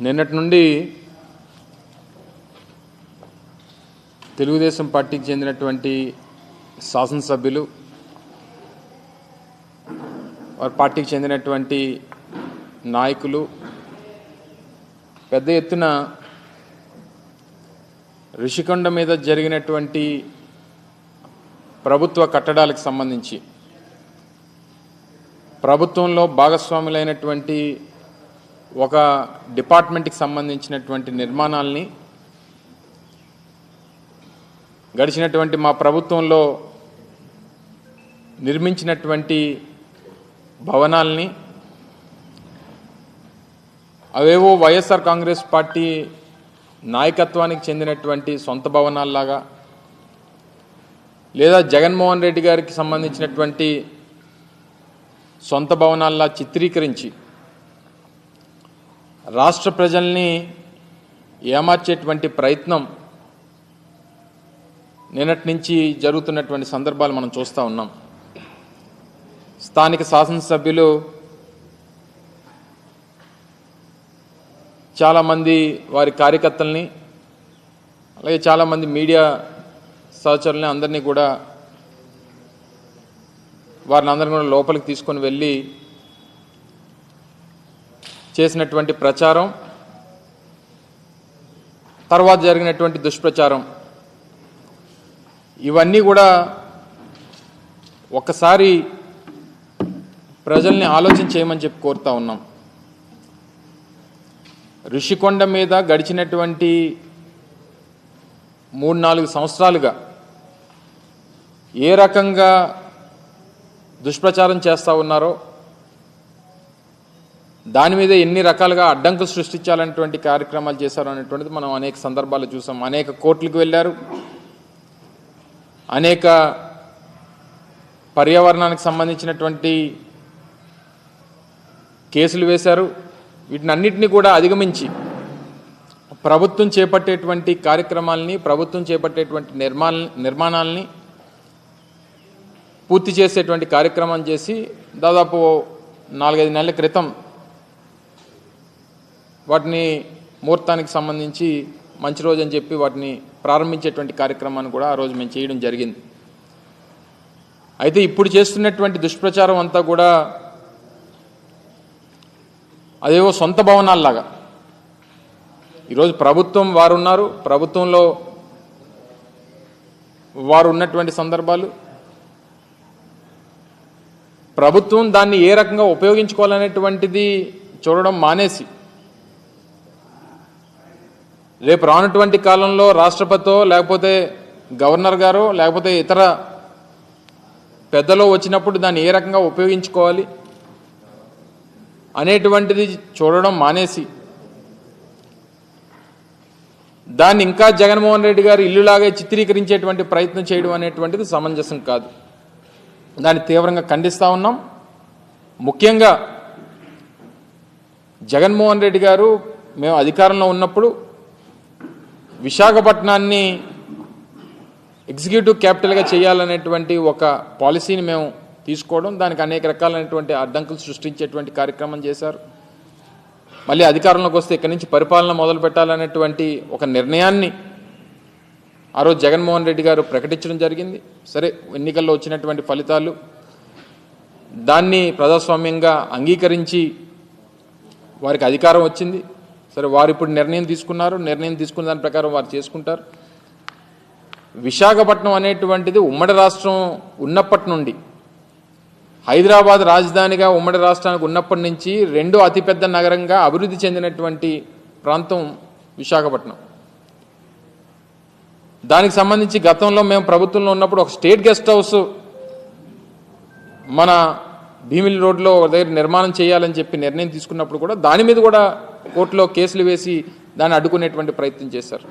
నిన్నటి నుండి తెలుగుదేశం పార్టీకి చెందినటువంటి శాసనసభ్యులు వారి పార్టీకి చెందినటువంటి నాయకులు పెద్ద ఎత్తున రిషికొండ మీద జరిగినటువంటి ప్రభుత్వ కట్టడాలకు సంబంధించి ప్రభుత్వంలో భాగస్వాములైనటువంటి ఒక డిపార్ట్మెంట్కి సంబంధించినటువంటి నిర్మాణాలని గడిచినటువంటి మా ప్రభుత్వంలో నిర్మించినటువంటి భవనాల్ని అవేవో వైఎస్ఆర్ కాంగ్రెస్ పార్టీ నాయకత్వానికి చెందినటువంటి సొంత భవనాల్లాగా లేదా జగన్మోహన్ రెడ్డి గారికి సంబంధించినటువంటి సొంత భవనాల్లా చిత్రీకరించి రాష్ట్ర ప్రజల్ని ఏమార్చేటువంటి ప్రయత్నం నిన్నటి నుంచి జరుగుతున్నటువంటి సందర్భాలు మనం చూస్తూ ఉన్నాం. స్థానిక శాసనసభ్యులు చాలామంది వారి కార్యకర్తల్ని అలాగే చాలామంది మీడియా సహచరుల్ని అందరినీ కూడా వారిని అందరినీ కూడా లోపలికి తీసుకొని వెళ్ళి చేసినటువంటి ప్రచారం, తర్వాత జరిగినటువంటి దుష్ప్రచారం, ఇవన్నీ కూడా ఒక్కసారి ప్రజల్ని ఆలోచన చేయమని చెప్పి కోరుతా ఉన్నాం. రిషికొండ మీద గడిచినటువంటి 3-4 సంవత్సరాలుగా ఏ రకంగా దుష్ప్రచారం చేస్తూ ఉన్నారో, దాని మీద ఎన్ని రకాలుగా అడ్డంకులు సృష్టించాలనేటువంటి కార్యక్రమాలు చేశారు అనేటువంటిది మనం అనేక సందర్భాలు చూసాం. అనేక కోర్టులకు వెళ్ళారు, అనేక పర్యావరణానికి సంబంధించినటువంటి కేసులు వేశారు. వీటిని అన్నిటినీ కూడా అధిగమించి ప్రభుత్వం చేపట్టేటువంటి కార్యక్రమాలని, ప్రభుత్వం చేపట్టేటువంటి నిర్మాణాలని పూర్తి చేసేటువంటి కార్యక్రమం చేసి దాదాపు 4-5 నెలల క్రితం వాటిని ముహూర్తానికి సంబంధించి మంచి రోజు అని చెప్పి వాటిని ప్రారంభించేటువంటి కార్యక్రమాన్ని కూడా ఆ రోజు మేము చేయడం జరిగింది. అయితే ఇప్పుడు చేస్తున్నటువంటి దుష్ప్రచారం అంతా కూడా అదేవో సొంత భవనాల్లాగా, ఈరోజు ప్రభుత్వం వారు ఉన్నారు, ప్రభుత్వంలో వారు ఉన్నటువంటి సందర్భాలు, ప్రభుత్వం దాన్ని ఏ రకంగా ఉపయోగించుకోవాలనేటువంటిది చూడడం మానేసి రేపు రానటువంటి కాలంలో రాష్ట్రపతితో లేకపోతే గవర్నర్ గారో లేకపోతే ఇతర పెద్దలో వచ్చినప్పుడు దాన్ని ఏ రకంగా ఉపయోగించుకోవాలి అనేటువంటిది చూడడం మానేసి దాన్ని ఇంకా జగన్మోహన్ రెడ్డి గారు ఇల్లులాగే చిత్రీకరించేటువంటి ప్రయత్నం చేయడం అనేటువంటిది సమంజసం కాదు. దాన్ని తీవ్రంగా ఖండిస్తూ ఉన్నాం. ముఖ్యంగా జగన్మోహన్ రెడ్డి గారు మేము అధికారంలో ఉన్నప్పుడు విశాఖపట్నాన్ని ఎగ్జిక్యూటివ్ క్యాపిటల్గా చేయాలనేటువంటి ఒక పాలసీని మేము తీసుకోవడం, దానికి అనేక రకాలైనటువంటి అడ్డంకులు సృష్టించేటువంటి కార్యక్రమం చేశారు. మళ్ళీ అధికారంలోకి వస్తే ఇక్కడి నుంచి పరిపాలన మొదలు పెట్టాలనేటువంటి ఒక నిర్ణయాన్ని ఆ రోజు జగన్మోహన్ రెడ్డి గారు ప్రకటించడం జరిగింది. సరే, ఎన్నికల్లో వచ్చినటువంటి ఫలితాలు దాన్ని ప్రజాస్వామ్యంగా అంగీకరించి వారికి అధికారం వచ్చింది. సరే, వారు ఇప్పుడు నిర్ణయం తీసుకున్నారు, నిర్ణయం తీసుకున్న దాని ప్రకారం వారు చేసుకుంటారు. విశాఖపట్నం అనేటువంటిది ఉమ్మడి రాష్ట్రం ఉన్నప్పటి నుండి, హైదరాబాద్ రాజధానిగా ఉమ్మడి రాష్ట్రానికి ఉన్నప్పటి నుంచి రెండో అతిపెద్ద నగరంగా అభివృద్ధి చెందినటువంటి ప్రాంతం విశాఖపట్నం. దానికి సంబంధించి గతంలో మేము ప్రభుత్వంలో ఉన్నప్పుడు ఒక స్టేట్ గెస్ట్ హౌస్ మన భీమిలి రోడ్లో దగ్గర నిర్మాణం చేయాలని చెప్పి నిర్ణయం తీసుకున్నప్పుడు కూడా దాని మీద కూడా కోర్టులో కేసులు వేసి దాన్ని అడ్డుకునేటువంటి ప్రయత్నం చేశారు.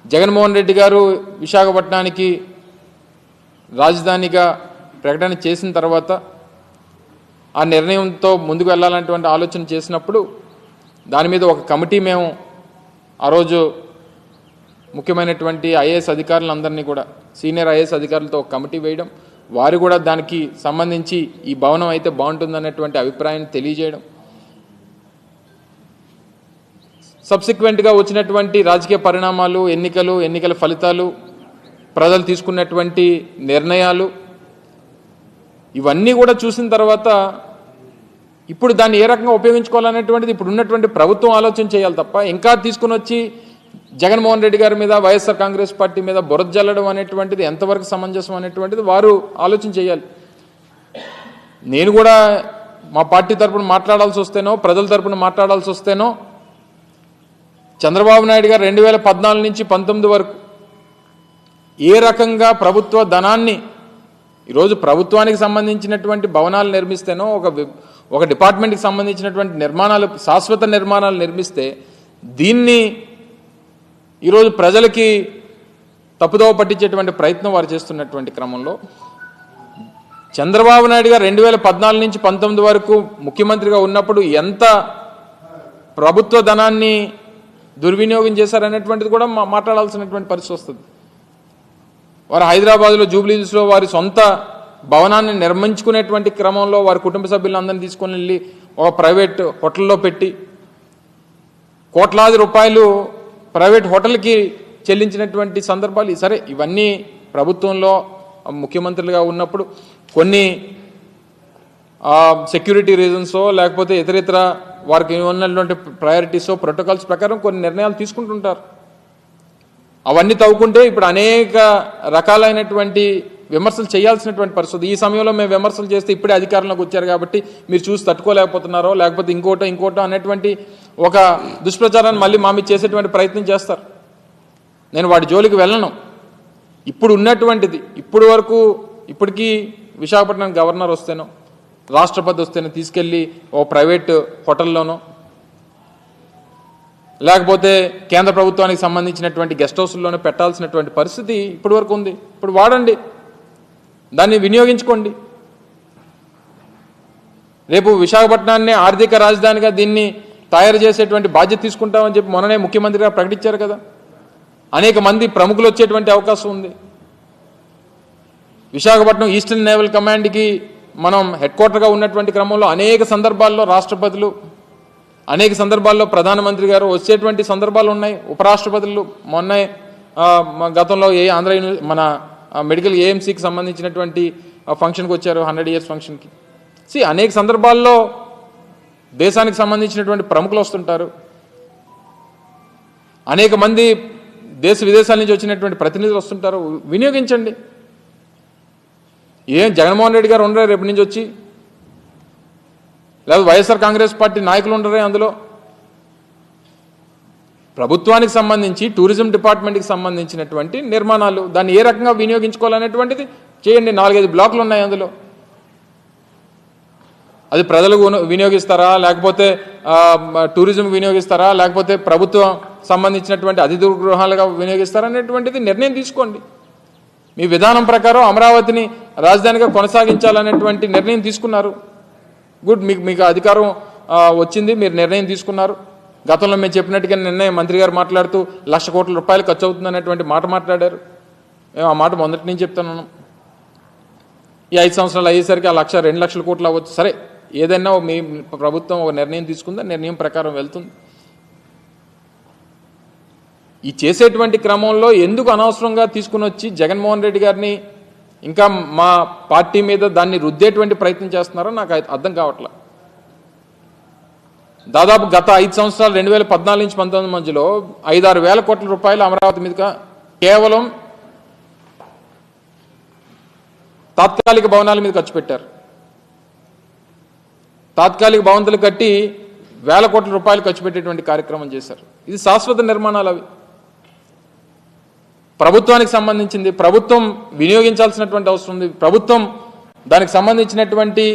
జగన్మోహన్ రెడ్డి గారు విశాఖపట్నానికి రాజధానిగా ప్రకటన చేసిన తర్వాత ఆ నిర్ణయంతో ముందుకు వెళ్ళాలనేటువంటి ఆలోచన చేసినప్పుడు దాని మీద ఒక కమిటీ మేము ఆ రోజు ముఖ్యమైనటువంటి ఐఏఎస్ అధికారులందరినీ కూడా సీనియర్ ఐఏఎస్ అధికారులతో ఒక కమిటీ వేయడం, వారు కూడా దానికి సంబంధించి ఈ భవనం అయితే బాగుంటుందనేటువంటి అభిప్రాయాన్ని తెలియజేయడం, సబ్సిక్వెంట్గా వచ్చినటువంటి రాజకీయ పరిణామాలు, ఎన్నికల ఫలితాలు, ప్రజలు తీసుకున్నటువంటి నిర్ణయాలు ఇవన్నీ కూడా చూసిన తర్వాత ఇప్పుడు దాన్ని ఏ రకంగా ఉపయోగించుకోవాలనేటువంటిది ఇప్పుడు ఉన్నటువంటి ప్రభుత్వం ఆలోచన చేయాలి తప్ప ఇంకా తీసుకుని వచ్చి జగన్మోహన్ రెడ్డి గారి మీద, వైఎస్ఆర్ కాంగ్రెస్ పార్టీ మీద బురద జల్లడం అనేటువంటిది ఎంతవరకు సమంజసం అనేటువంటిది వారు ఆలోచన చేయాలి. నేను కూడా మా పార్టీ తరపున మాట్లాడాల్సి వస్తేనో, ప్రజల తరపున మాట్లాడాల్సి వస్తేనో, చంద్రబాబు నాయుడు గారు 2014 నుంచి 19 వరకు ఏ రకంగా ప్రభుత్వ ధనాన్ని ఈరోజు ప్రభుత్వానికి సంబంధించినటువంటి భవనాలు నిర్మిస్తేనో, ఒక డిపార్ట్మెంట్కి సంబంధించినటువంటి నిర్మాణాలు, శాశ్వత నిర్మాణాలు నిర్మిస్తే దీన్ని ఈరోజు ప్రజలకి తప్పుదోవ పట్టించేటువంటి ప్రయత్నం వారు చేస్తున్నటువంటి క్రమంలో చంద్రబాబు నాయుడు గారు 2014 నుంచి 19 వరకు ముఖ్యమంత్రిగా ఉన్నప్పుడు ఎంత ప్రభుత్వ ధనాన్ని దుర్వినియోగం చేశారనేటువంటిది కూడా మాట్లాడాల్సినటువంటి పరిస్థితి వస్తుంది. వారు హైదరాబాద్లో జూబ్లీహిల్స్లో వారి సొంత భవనాన్ని నిర్మించుకునేటువంటి క్రమంలో వారి కుటుంబ సభ్యులందరినీ తీసుకొని వెళ్ళి ఒక ప్రైవేట్ హోటల్లో పెట్టి కోట్లాది రూపాయలు ప్రైవేట్ హోటల్కి చెల్లించినటువంటి సందర్భాలు. సరే, ఇవన్నీ ప్రభుత్వంలో ముఖ్యమంత్రులుగా ఉన్నప్పుడు కొన్ని సెక్యూరిటీ రీజన్సో లేకపోతే ఇతరితర వారికి ఉన్నటువంటి ప్రయారిటీసో, ప్రోటోకాల్స్ ప్రకారం కొన్ని నిర్ణయాలు తీసుకుంటుంటారు. అవన్నీ తవ్వుకుంటే ఇప్పుడు అనేక రకాలైనటువంటి విమర్శలు చేయాల్సినటువంటి పరిస్థితి. ఈ సమయంలో మేము విమర్శలు చేస్తే ఇప్పుడే అధికారంలోకి వచ్చారు కాబట్టి మీరు చూసి తట్టుకోలేకపోతున్నారో, లేకపోతే ఇంకోటో అనేటువంటి ఒక దుష్ప్రచారాన్ని మళ్ళీ మా మీద చేసేటువంటి ప్రయత్నం చేస్తారు. నేను వాటి జోలికి వెళ్ళను. ఇప్పుడు ఉన్నటువంటిది ఇప్పటికీ విశాఖపట్నం గవర్నర్ వస్తేనో, రాష్ట్రపతి వస్తేనో తీసుకెళ్ళి ఓ ప్రైవేట్ హోటల్లోనో, లేకపోతే కేంద్ర ప్రభుత్వానికి సంబంధించినటువంటి గెస్ట్ హౌస్లోనే పెట్టాల్సినటువంటి పరిస్థితి ఇప్పటి వరకు ఉంది. ఇప్పుడు వాడండి, దాన్ని వినియోగించుకోండి. రేపు విశాఖపట్నాన్ని ఆర్థిక రాజధానిగా దీన్ని తయారు చేసేటువంటి బాధ్యత తీసుకుంటామని చెప్పి మొన్ననే ముఖ్యమంత్రి గారు ప్రకటించారు కదా. అనేక మంది ప్రముఖులు వచ్చేటువంటి అవకాశం ఉంది. విశాఖపట్నం ఈస్టర్న్ నేవల్ కమాండ్కి మనం హెడ్ క్వార్టర్గా ఉన్నటువంటి క్రమంలో అనేక సందర్భాల్లో రాష్ట్రపతులు, అనేక సందర్భాల్లో ప్రధానమంత్రి గారు వచ్చేటువంటి సందర్భాలు ఉన్నాయి. ఉపరాష్ట్రపతులు మొన్న గతంలో మన మెడికల్ ఏఎంసీకి సంబంధించినటువంటి ఫంక్షన్కి వచ్చారు, 100 years ఫంక్షన్కి. అనేక సందర్భాల్లో దేశానికి సంబంధించినటువంటి ప్రముఖులు వస్తుంటారు. అనేక మంది దేశ విదేశాల నుంచి వచ్చినటువంటి ప్రతినిధులు వస్తుంటారు. వినియోగించండి. జగన్మోహన్ రెడ్డి గారు ఉండరే రేపు నుంచి వచ్చి, లేదా వైఎస్ఆర్ కాంగ్రెస్ పార్టీ నాయకులు ఉండరే అందులో. ప్రభుత్వానికి సంబంధించి టూరిజం డిపార్ట్మెంట్కి సంబంధించినటువంటి నిర్మాణాలు, దాన్ని ఏ రకంగా వినియోగించుకోవాలనేటువంటిది చేయండి. 4-5 బ్లాకులు ఉన్నాయి అందులో. అది ప్రజలకు వినియోగిస్తారా, లేకపోతే టూరిజం వినియోగిస్తారా, లేకపోతే ప్రభుత్వం సంబంధించినటువంటి అతిథి గృహాలుగా వినియోగిస్తారా అనేటువంటిది నిర్ణయం తీసుకోండి. మీ విధానం ప్రకారం అమరావతిని రాజధానిగా కొనసాగించాలనేటువంటి నిర్ణయం తీసుకున్నారు. గుడ్, మీకు అధికారం వచ్చింది, మీరు నిర్ణయం తీసుకున్నారు. గతంలో మేము చెప్పినట్టుగా నిర్ణయం మంత్రి గారు మాట్లాడుతూ 1,00,000 కోట్ల రూపాయలు ఖర్చు అవుతుంది అనేటువంటి మాట మాట్లాడారు. మేము ఆ మాట మొదటి నుంచి చెప్తున్నాను. ఈ 5 సంవత్సరాలు అయ్యేసరికి ఆ 1,00,000, 2,00,000 కోట్లు అవ్వచ్చు. సరే, ఏదైనా మీ ప్రభుత్వం ఒక నిర్ణయం తీసుకుందా, నిర్ణయం ప్రకారం వెళ్తుంది. ఈ చేసేటువంటి క్రమంలో ఎందుకు అనవసరంగా తీసుకుని వచ్చి జగన్మోహన్ రెడ్డి గారిని ఇంకా మా పార్టీ మీద దాన్ని రుద్దేటువంటి ప్రయత్నం చేస్తున్నారో నాకు అర్థం కావట్లా. దాదాపు గత 5 సంవత్సరాలు 2014 నుంచి 19 మధ్యలో 5-6 వేల కోట్ల రూపాయలు అమరావతి మీద కేవలం తాత్కాలిక భవనాల మీద ఖర్చు పెట్టారు. తాత్కాలిక భవంతులు కట్టి వేల కోట్ల రూపాయలు ఖర్చు పెట్టేటువంటి కార్యక్రమం చేశారు. ఇది శాశ్వత నిర్మాణాలు. అవి ప్రభుత్వానికి సంబంధించింది, ప్రభుత్వం వినియోగించాల్సినటువంటి అవసరం ఉంది. ప్రభుత్వం దానికి సంబంధించినటువంటి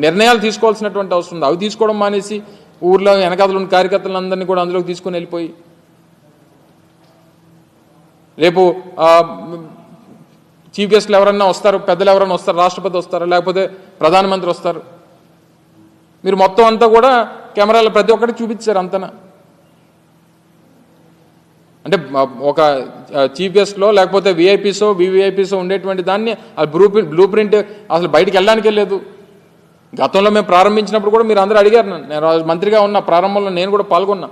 నిర్ణయాలు తీసుకోవాల్సినటువంటి అవసరం ఉంది. అవి తీసుకోవడం మానేసి ఊర్లో వెనకాతలు ఉన్న కార్యకర్తలందరినీ కూడా అందులోకి తీసుకొని వెళ్ళిపోయి రేపు చీఫ్ గెస్ట్లు ఎవరన్నా వస్తారు, పెద్దలు ఎవరన్నా వస్తారు, రాష్ట్రపతి వస్తారు, లేకపోతే ప్రధానమంత్రి వస్తారు. మీరు మొత్తం అంతా కూడా కెమెరాలో ప్రతి ఒక్కటి చూపించారు అంతనా. అంటే ఒక చీఫ్ గెస్ట్లో లేకపోతే విఐపీసో వివిఐపీసో ఉండేటువంటి దాన్ని బ్లూ ప్రింట్ అసలు బయటికి వెళ్ళడానికే లేదు. గతంలో మేము ప్రారంభించినప్పుడు కూడా మీరు అందరూ అడిగారు. నేను మంత్రిగా ఉన్న ప్రారంభంలో నేను కూడా పాల్గొన్నా.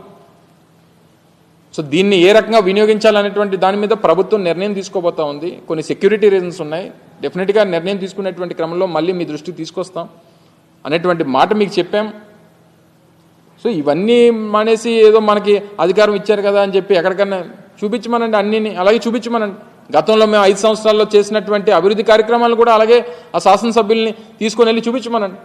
సో దీన్ని ఏ రకంగా వినియోగించాలనేటువంటి దాని మీద ప్రభుత్వం నిర్ణయం తీసుకోబోతా ఉంది. కొన్ని సెక్యూరిటీ రీజన్స్ ఉన్నాయి. డెఫినెట్గా నిర్ణయం తీసుకునేటువంటి క్రమంలో మళ్ళీ మీ దృష్టికి తీసుకొస్తాం అనేటువంటి మాట మీకు చెప్పాం. సో ఇవన్నీ మానేసి ఏదో మనకి అధికారం ఇచ్చారు కదా అని చెప్పి ఎక్కడికన్నా చూపించమనండి, అన్నిని అలాగే చూపించమనండి. గతంలో మేము 5 సంవత్సరాల్లో చేసినటువంటి అభివృద్ధి కార్యక్రమాలు కూడా అలాగే ఆ శాసనసభ్యుల్ని తీసుకొని వెళ్ళి చూపించమనండి.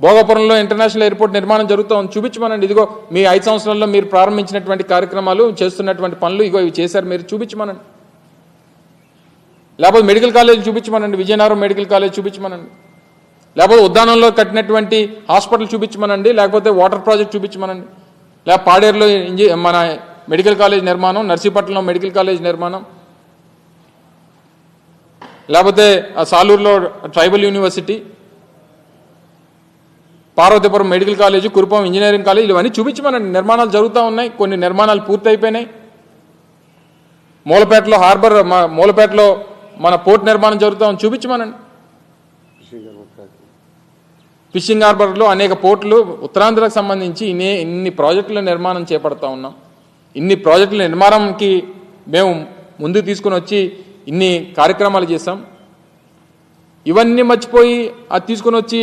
భోగాపురంలో ఇంటర్నేషనల్ ఎయిర్పోర్ట్ నిర్మాణం జరుగుతూ ఉంది, చూపించమనండి. ఇదిగో మీ 5 సంవత్సరాల్లో మీరు ప్రారంభించినటువంటి కార్యక్రమాలు, చేస్తున్నటువంటి పనులు ఇగో ఇవి చేశారు మీరు, చూపించమనండి. లేకపోతే మెడికల్ కాలేజ్ చూపించమనండి, విజయనగరం మెడికల్ కాలేజ్ చూపించమనండి. లేకపోతే ఉద్యానంలో కట్టినటువంటి హాస్పిటల్ చూపించమనండి, లేకపోతే వాటర్ ప్రాజెక్ట్ చూపించమనండి. లేకపోతే పాడేరులో మన మెడికల్ కాలేజ్ నిర్మాణం, నర్సీపట్నంలో మెడికల్ కాలేజ్ నిర్మాణం, లేకపోతే సాలూరులో tribal university, Parvathipuram medical college, Kurupam engineering college, ఇవన్నీ చూపించమనండి. నిర్మాణాలు జరుగుతూ ఉన్నాయి, కొన్ని నిర్మాణాలు పూర్తయిపోయినాయి. మూలపేటలో హార్బర్, మూలపేటలో మన పోర్ట్ నిర్మాణం జరుగుతూ ఉంది, చూపించమనండి. ఫిషింగ్ హార్బర్లో అనేక పోర్టులు, ఉత్తరాంధ్రకు సంబంధించి ఇన్ని ప్రాజెక్టుల నిర్మాణం చేపడతా ఉన్నాం. ఇన్ని ప్రాజెక్టుల నిర్మాణంకి మేము ముందుకు తీసుకుని వచ్చి ఇన్ని కార్యక్రమాలు చేశాం. ఇవన్నీ మర్చిపోయి అది తీసుకుని వచ్చి